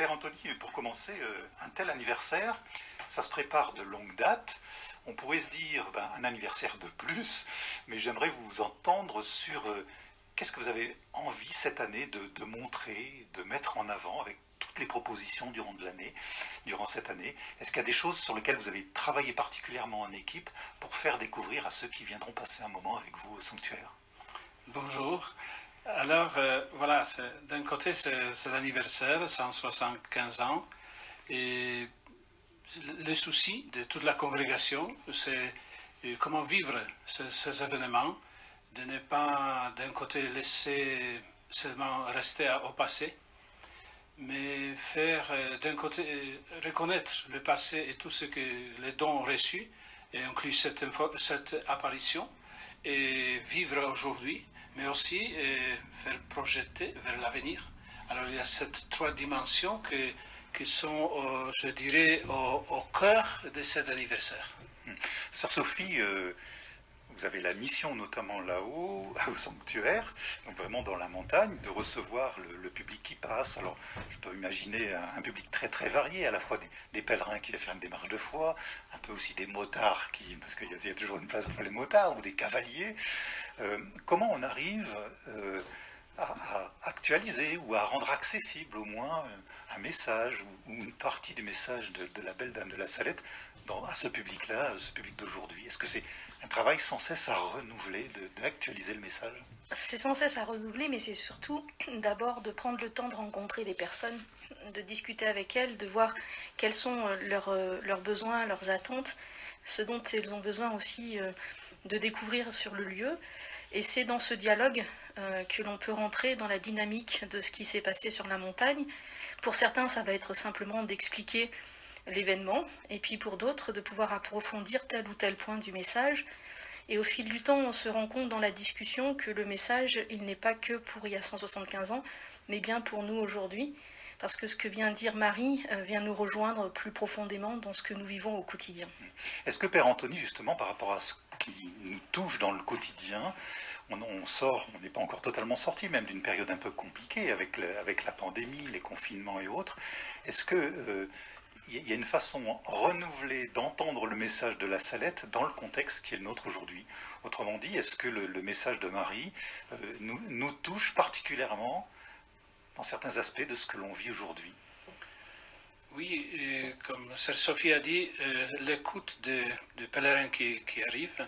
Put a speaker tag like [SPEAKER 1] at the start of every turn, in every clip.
[SPEAKER 1] Père Anthony, pour commencer, un tel anniversaire, ça se prépare de longue date. On pourrait se dire un anniversaire de plus, mais j'aimerais vous entendre sur qu'est-ce que vous avez envie cette année de montrer, de mettre en avant avec toutes les propositions durant cette année. Est-ce qu'il y a des choses sur lesquelles vous avez travaillé particulièrement en équipe pour faire découvrir à ceux qui viendront passer un moment avec vous au sanctuaire?
[SPEAKER 2] Bonjour. Alors, voilà, d'un côté, c'est l'anniversaire, 175 ans, et le souci de toute la congrégation, c'est comment vivre ces événements, de ne pas, d'un côté, laisser seulement rester au passé, mais faire, d'un côté, reconnaître le passé et tout ce que les dons reçus, et inclut cette apparition, et vivre aujourd'hui, mais aussi faire projeter vers l'avenir. Alors il y a ces trois dimensions qui sont, je dirais, au cœur de cet anniversaire.
[SPEAKER 1] Sœur Sophie, vous avez la mission, notamment là-haut, au sanctuaire, donc vraiment dans la montagne, de recevoir le public qui passe. Alors, je peux imaginer un public très très varié, à la fois des pèlerins qui viennent faire une démarche de foi, un peu aussi des motards, parce qu'il y a toujours une place pour les motards, ou des cavaliers. Comment on arrive à actualiser ou à rendre accessible au moins un message ou une partie du message de la belle dame de la Salette à ce public-là, ce public d'aujourd'hui? Est-ce que c'est un travail sans cesse à renouveler, d'actualiser le message?
[SPEAKER 3] C'est sans cesse à renouveler, mais c'est surtout d'abord de prendre le temps de rencontrer les personnes, de discuter avec elles, de voir quels sont leurs besoins, leurs attentes, ce dont elles ont besoin aussi de découvrir sur le lieu. Et c'est dans ce dialogue que l'on peut rentrer dans la dynamique de ce qui s'est passé sur la montagne. Pour certains, ça va être simplement d'expliquer l'événement, et puis pour d'autres, de pouvoir approfondir tel ou tel point du message. Et au fil du temps, on se rend compte dans la discussion que le message, il n'est pas que pour il y a 175 ans, mais bien pour nous aujourd'hui, parce que ce que vient dire Marie vient nous rejoindre plus profondément dans ce que nous vivons au quotidien.
[SPEAKER 1] Est-ce que Père Anthony, justement, par rapport à ce qui nous touche dans le quotidien, on n'est pas encore totalement sorti, même d'une période un peu compliquée avec la pandémie, les confinements et autres. Est-ce que il y a une façon renouvelée d'entendre le message de la Salette dans le contexte qui est le nôtre aujourd'hui? Autrement dit, est-ce que le message de Marie nous touche particulièrement dans certains aspects de ce que l'on vit aujourd'hui?
[SPEAKER 2] Oui, comme Sœur Sophie a dit, l'écoute des pèlerins qui arrivent,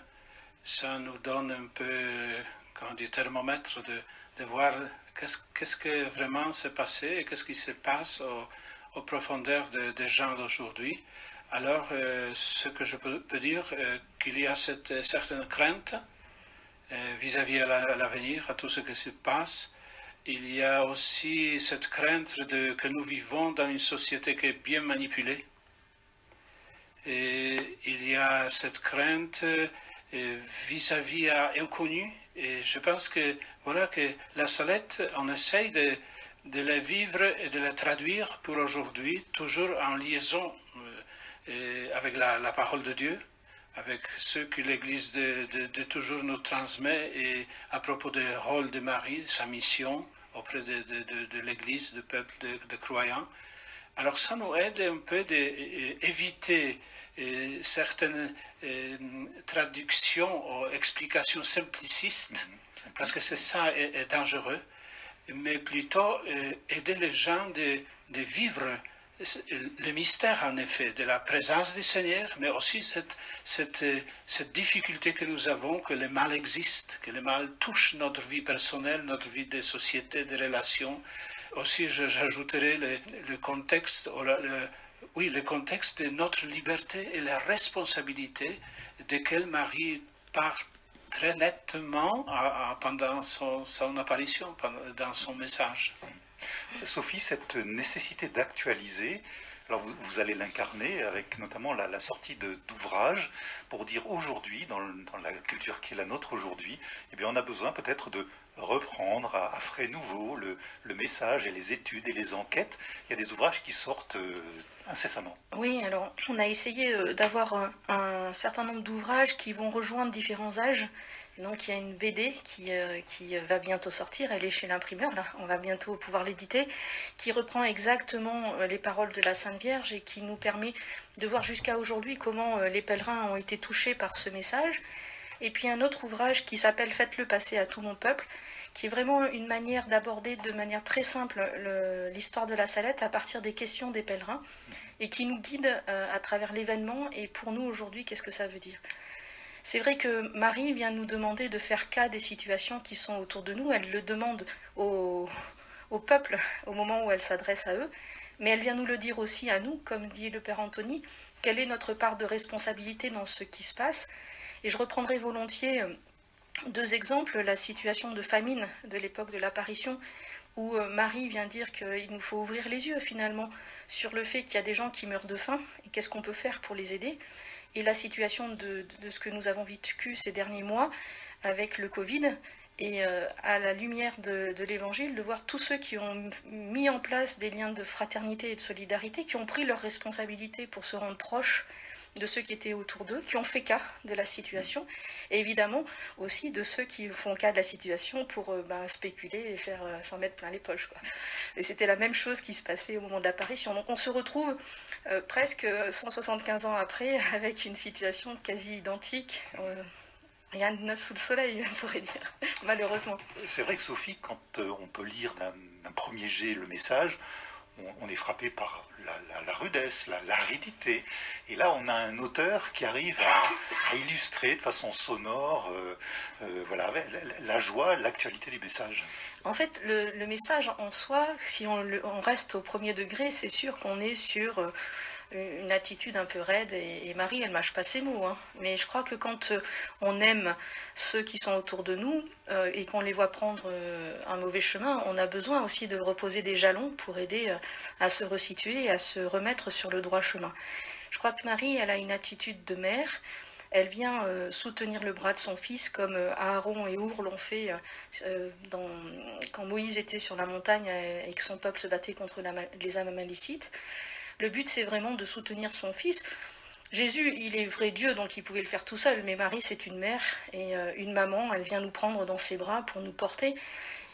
[SPEAKER 2] ça nous donne un peu, comment dire, thermomètre de voir qu'est-ce que vraiment s'est passé et qu'est-ce qui se passe aux profondeurs des gens d'aujourd'hui. Alors, ce que je peux dire, qu'il y a cette certaine crainte vis-à-vis à l'avenir, à tout ce qui se passe. Il y a aussi cette crainte que nous vivons dans une société qui est bien manipulée. Et il y a cette crainte vis-à-vis à l'inconnu. Et je pense que, voilà, que la Salette, on essaye de la vivre et de la traduire pour aujourd'hui, toujours en liaison avec la parole de Dieu, avec ce que l'Église de toujours nous transmet, et à propos du rôle de Marie, de sa mission auprès de l'Église, du peuple de croyants. Alors ça nous aide un peu d'éviter certaines traductions ou explications simplicistes, parce que ça est dangereux, mais plutôt aider les gens de vivre le mystère, en effet, de la présence du Seigneur, mais aussi cette difficulté que nous avons, que le mal existe, que le mal touche notre vie personnelle, notre vie de société, de relations. Aussi, j'ajouterai le contexte, le contexte de notre liberté et la responsabilité de laquelle Marie parle très nettement pendant son apparition, dans son message.
[SPEAKER 1] Sophie, cette nécessité d'actualiser, alors vous allez l'incarner avec notamment la sortie d'ouvrages pour dire aujourd'hui, dans la culture qui est la nôtre aujourd'hui, eh bien on a besoin peut-être de reprendre à frais nouveaux le message et les études et les enquêtes. Il y a des ouvrages qui sortent incessamment.
[SPEAKER 3] Oui, alors on a essayé d'avoir un certain nombre d'ouvrages qui vont rejoindre différents âges, Donc il y a une BD qui va bientôt sortir, elle est chez l'imprimeur, là, on va bientôt pouvoir l'éditer, qui reprend exactement les paroles de la Sainte Vierge et qui nous permet de voir jusqu'à aujourd'hui comment les pèlerins ont été touchés par ce message. Et puis un autre ouvrage qui s'appelle « Faites-le passer à tout mon peuple », qui est vraiment une manière d'aborder de manière très simple l'histoire de la Salette à partir des questions des pèlerins et qui nous guide à travers l'événement et pour nous aujourd'hui, qu'est-ce que ça veut dire. C'est vrai que Marie vient nous demander de faire cas des situations qui sont autour de nous. Elle le demande au peuple au moment où elle s'adresse à eux, mais elle vient nous le dire aussi à nous, comme dit le Père Anthony, quelle est notre part de responsabilité dans ce qui se passe. Et je reprendrai volontiers deux exemples, la situation de famine de l'époque de l'apparition, où Marie vient dire qu'il nous faut ouvrir les yeux finalement sur le fait qu'il y a des gens qui meurent de faim et qu'est-ce qu'on peut faire pour les aider. Et la situation de ce que nous avons vécu ces derniers mois avec le Covid, et à la lumière de l'Évangile, de voir tous ceux qui ont mis en place des liens de fraternité et de solidarité, qui ont pris leurs responsabilités pour se rendre proches de ceux qui étaient autour d'eux, qui ont fait cas de la situation, et évidemment aussi de ceux qui font cas de la situation pour spéculer et faire s'en mettre plein les poches, quoi. Et c'était la même chose qui se passait au moment de l'apparition. Donc on se retrouve presque 175 ans après avec une situation quasi identique. Rien de neuf sous le soleil, on pourrait dire, malheureusement.
[SPEAKER 1] C'est vrai que Sophie, quand on peut lire d'un premier jet le message, on est frappé par la rudesse, l'aridité. Et là, on a un auteur qui arrive à illustrer de façon sonore voilà, la joie, l'actualité du message.
[SPEAKER 3] En fait, le message en soi, si on reste au premier degré, c'est sûr qu'on est sur une attitude un peu raide. Et Marie, elle mâche pas ses mots. Hein. Mais je crois que quand on aime ceux qui sont autour de nous et qu'on les voit prendre un mauvais chemin, on a besoin aussi de reposer des jalons pour aider à se resituer et à se remettre sur le droit chemin. Je crois que Marie, elle a une attitude de mère. Elle vient soutenir le bras de son fils comme Aaron et Our l'ont fait quand Moïse était sur la montagne et que son peuple se battait contre les Amalicites. Le but, c'est vraiment de soutenir son fils. Jésus, il est vrai Dieu, donc il pouvait le faire tout seul, mais Marie, c'est une mère et une maman. Elle vient nous prendre dans ses bras pour nous porter.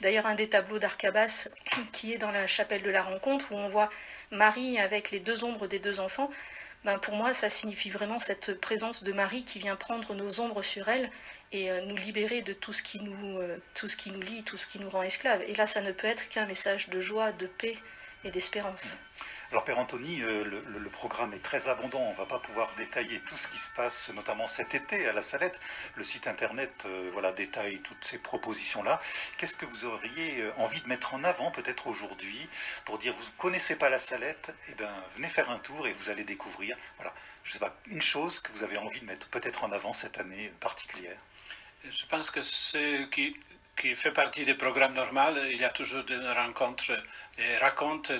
[SPEAKER 3] D'ailleurs, un des tableaux d'Arcabas qui est dans la chapelle de la rencontre, où on voit Marie avec les deux ombres des deux enfants, pour moi, ça signifie vraiment cette présence de Marie qui vient prendre nos ombres sur elle et nous libérer de tout ce qui nous lie, tout ce qui nous rend esclaves. Et là, ça ne peut être qu'un message de joie, de paix et d'espérance.
[SPEAKER 1] Alors Père Anthony, le programme est très abondant, on ne va pas pouvoir détailler tout ce qui se passe, notamment cet été à la Salette. Le site internet voilà, détaille toutes ces propositions-là. Qu'est-ce que vous auriez envie de mettre en avant peut-être aujourd'hui pour dire, vous ne connaissez pas la Salette, eh bien, venez faire un tour et vous allez découvrir, voilà, je sais pas, une chose que vous avez envie de mettre peut-être en avant cette année particulière.
[SPEAKER 2] Je pense que ce qui fait partie des programmes normaux, il y a toujours des rencontres, des racontes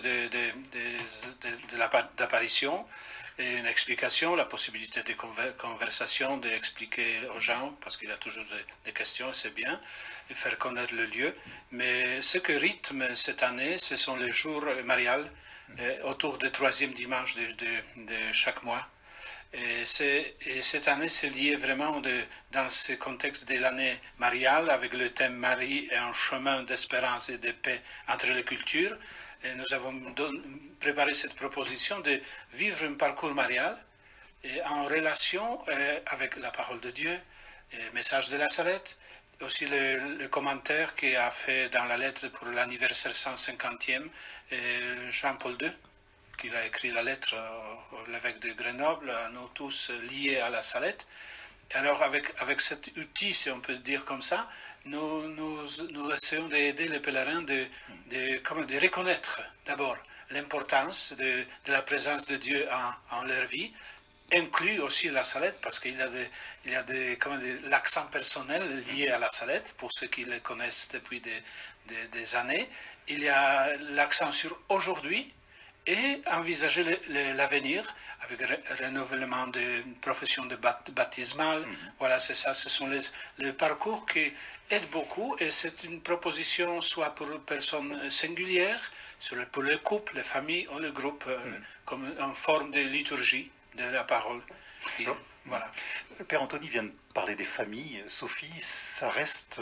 [SPEAKER 2] d'apparition, et une explication, la possibilité de conversation, d'expliquer aux gens, parce qu'il y a toujours des questions, c'est bien, et faire connaître le lieu. Mais ce que rythme cette année, ce sont les jours mariales, autour du troisième dimanche de chaque mois. Et cette année, c'est lié vraiment dans ce contexte de l'année mariale, avec le thème Marie et un chemin d'espérance et de paix entre les cultures. Et nous avons préparé cette proposition de vivre un parcours marial et en relation avec la parole de Dieu, le message de la Salette, aussi le commentaire qu'il a fait dans la lettre pour l'anniversaire 150e, Jean-Paul II. Il a écrit la lettre à l'évêque de Grenoble, à nous tous liés à la Salette. Alors avec cet outil, si on peut dire comme ça, nous essayons d'aider les pèlerins de reconnaître d'abord l'importance de la présence de Dieu en leur vie, inclut aussi la Salette, parce qu'il y a l'accent personnel lié à la Salette, pour ceux qui le connaissent depuis des années. Il y a l'accent sur aujourd'hui, et envisager l'avenir avec le renouvellement de profession de baptismale. Voilà, c'est ça, ce sont les parcours qui aident beaucoup, et c'est une proposition soit pour personnes singulières, pour le couple, les familles ou le groupe, comme en forme de liturgie de la parole. Voilà.
[SPEAKER 1] Le Père Anthony vient de parler des familles. Sophie, ça reste,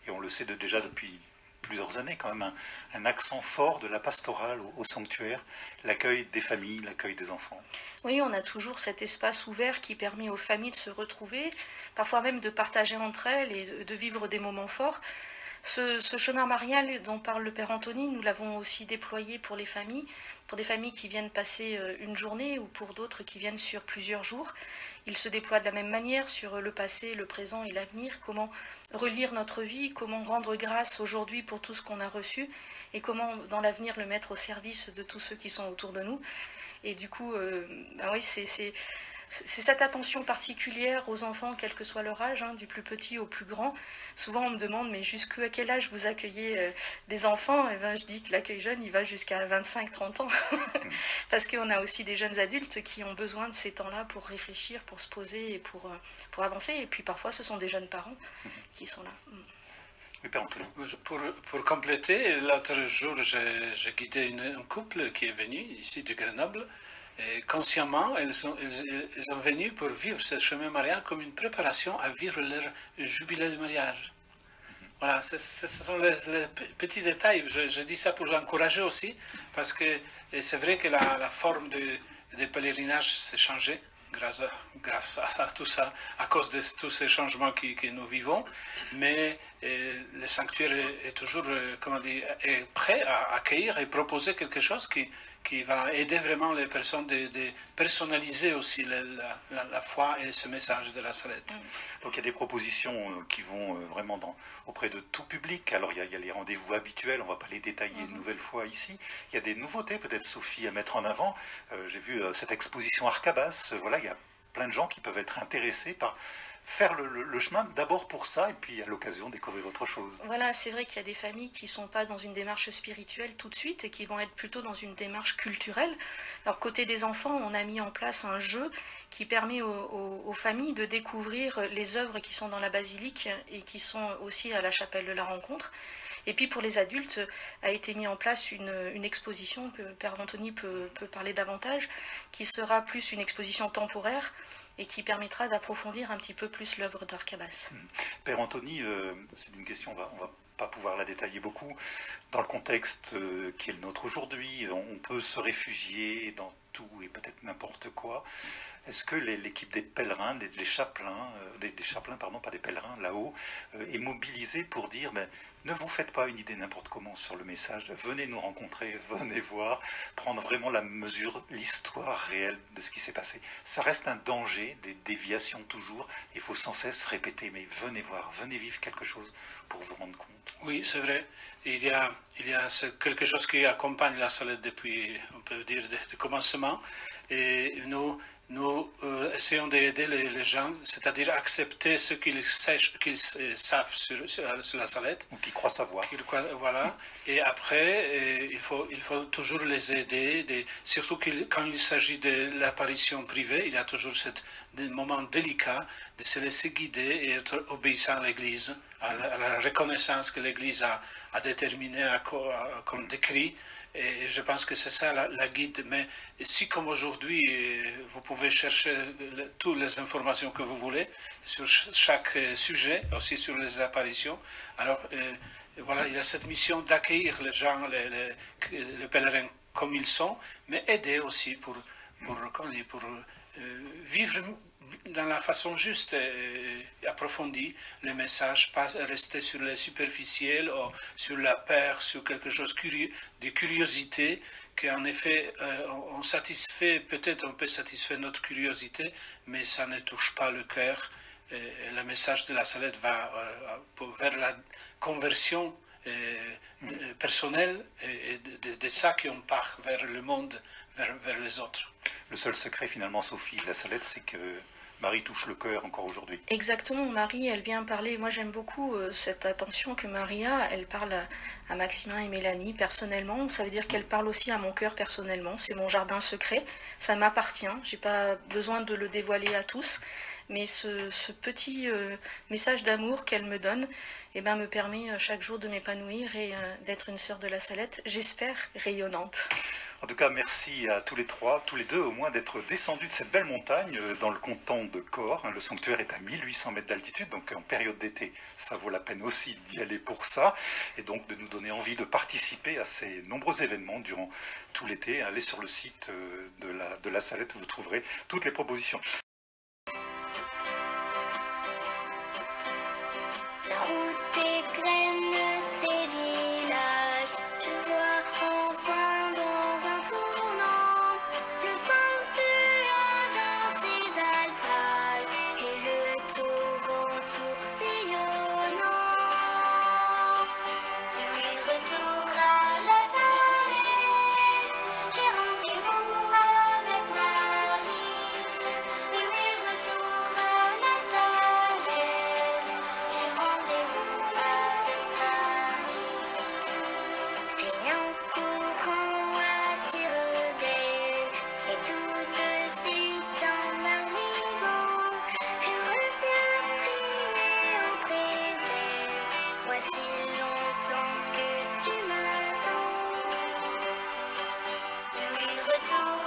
[SPEAKER 1] et on le sait déjà depuis plusieurs années quand même, un accent fort de la pastorale au sanctuaire, l'accueil des familles, l'accueil des enfants.
[SPEAKER 3] Oui, on a toujours cet espace ouvert qui permet aux familles de se retrouver, parfois même de partager entre elles et de vivre des moments forts. Ce chemin marial dont parle le Père Anthony, nous l'avons aussi déployé pour les familles, pour des familles qui viennent passer une journée ou pour d'autres qui viennent sur plusieurs jours. Il se déploie de la même manière sur le passé, le présent et l'avenir, comment relire notre vie, comment rendre grâce aujourd'hui pour tout ce qu'on a reçu et comment dans l'avenir le mettre au service de tous ceux qui sont autour de nous. Et du coup, oui, c'est cette attention particulière aux enfants, quel que soit leur âge, du plus petit au plus grand. Souvent, on me demande, mais jusqu'à quel âge vous accueillez des enfants? Et ben, je dis que l'accueil jeune, il va jusqu'à 25-30 ans. Parce qu'on a aussi des jeunes adultes qui ont besoin de ces temps-là pour réfléchir, pour se poser et pour avancer. Et puis parfois, ce sont des jeunes parents qui sont là.
[SPEAKER 2] Pour compléter, l'autre jour, j'ai guidé un couple qui est venu ici de Grenoble. Et consciemment, ils sont venus pour vivre ce chemin marial comme une préparation à vivre leur jubilé de mariage. Voilà, ce sont les petits détails. Je dis ça pour l'encourager aussi, parce que c'est vrai que la forme des pèlerinages s'est changée grâce à tout ça, à cause de tous ces changements que nous vivons. Mais le sanctuaire est toujours est prêt à accueillir et proposer quelque chose qui va aider vraiment les personnes de personnaliser aussi la foi et ce message de la Salette.
[SPEAKER 1] Donc il y a des propositions qui vont vraiment auprès de tout public. Alors il y a les rendez-vous habituels, on ne va pas les détailler une nouvelle fois ici. Il y a des nouveautés peut-être, Sophie, à mettre en avant. J'ai vu cette exposition Arcabas. Voilà, il y a plein de gens qui peuvent être intéressés par faire le chemin d'abord pour ça et puis à l'occasion découvrir autre chose.
[SPEAKER 3] Voilà, c'est vrai qu'il y a des familles qui ne sont pas dans une démarche spirituelle tout de suite et qui vont être plutôt dans une démarche culturelle. Alors côté des enfants, on a mis en place un jeu qui permet aux familles de découvrir les œuvres qui sont dans la basilique et qui sont aussi à la chapelle de la rencontre. Et puis pour les adultes, a été mis en place une exposition que Père Anthony peut parler davantage, qui sera plus une exposition temporaire et qui permettra d'approfondir un petit peu plus l'œuvre d'Arcabas.
[SPEAKER 1] Père Anthony, c'est une question, on va pas pouvoir la détailler beaucoup. Dans le contexte qui est le nôtre aujourd'hui, on peut se réfugier dans tout et peut-être n'importe quoi. Est-ce que l'équipe des pèlerins, des chapelains, pas des pèlerins, là-haut, est mobilisée pour dire ne vous faites pas une idée n'importe comment sur le message, venez nous rencontrer, venez voir, prendre vraiment la mesure, l'histoire réelle de ce qui s'est passé. Ça reste un danger, des déviations toujours, il faut sans cesse répéter, mais venez voir, venez vivre quelque chose pour vous rendre compte.
[SPEAKER 2] Oui, c'est vrai. Il y a quelque chose qui accompagne la Salette depuis, on peut dire, le commencement. Et nous essayons d'aider les gens, c'est-à-dire accepter ce qu'ils savent sur la Salette.
[SPEAKER 1] Ou qui croient savoir.
[SPEAKER 2] Voilà. Et après, il faut toujours les aider, surtout quand il s'agit de l'apparition privée, il y a toujours ce moment délicat de se laisser guider et être obéissant à l'Église, à la reconnaissance que l'Église a déterminée comme décrit. Et je pense que c'est ça la guide. Mais si, comme aujourd'hui, vous pouvez chercher toutes les informations que vous voulez sur chaque sujet, aussi sur les apparitions, alors voilà, il y a cette mission d'accueillir les gens, les pèlerins comme ils sont, mais aider aussi pour vivre dans la façon juste et approfondie le message, pas rester sur le superficiel ou sur la peur, sur quelque chose de curiosité, qu'en effet on peut satisfaire notre curiosité, mais ça ne touche pas le cœur. Le message de la Salette va vers la conversion personnelle et de ça qu'on part vers le monde, vers les autres.
[SPEAKER 1] Le seul secret finalement, Sophie, de la Salette, c'est que Marie touche le cœur encore aujourd'hui.
[SPEAKER 3] Exactement, Marie, elle vient parler. Moi, j'aime beaucoup cette attention que Marie a. Elle parle à Maximin et Mélanie personnellement. Ça veut dire qu'elle parle aussi à mon cœur personnellement. C'est mon jardin secret. Ça m'appartient. J'ai pas besoin de le dévoiler à tous. mais ce petit message d'amour qu'elle me donne me permet chaque jour de m'épanouir et d'être une sœur de la Salette, j'espère, rayonnante.
[SPEAKER 1] En tout cas, merci à tous les trois, tous les deux au moins, d'être descendus de cette belle montagne dans le canton de Cahors. Le sanctuaire est à 1800 mètres d'altitude, donc en période d'été, ça vaut la peine aussi d'y aller pour ça. Et donc de nous donner envie de participer à ces nombreux événements durant tout l'été. Allez sur le site de la Salette où vous trouverez toutes les propositions.
[SPEAKER 4] La route égrène ces villages, je vois enfin dans un tournant le sanctuaire dans ses alpages et le torrent tourbillonnant. Oui, retour à la Salette, j'ai rendez-vous avec Marie. Oui, retour à la Salette, j'ai rendez-vous avec Marie. Et en courant à tire-d'aile, et tout de suite en arrivant, je reviens prier auprès d'elle. Voici longtemps que tu m'attends. Oui, retour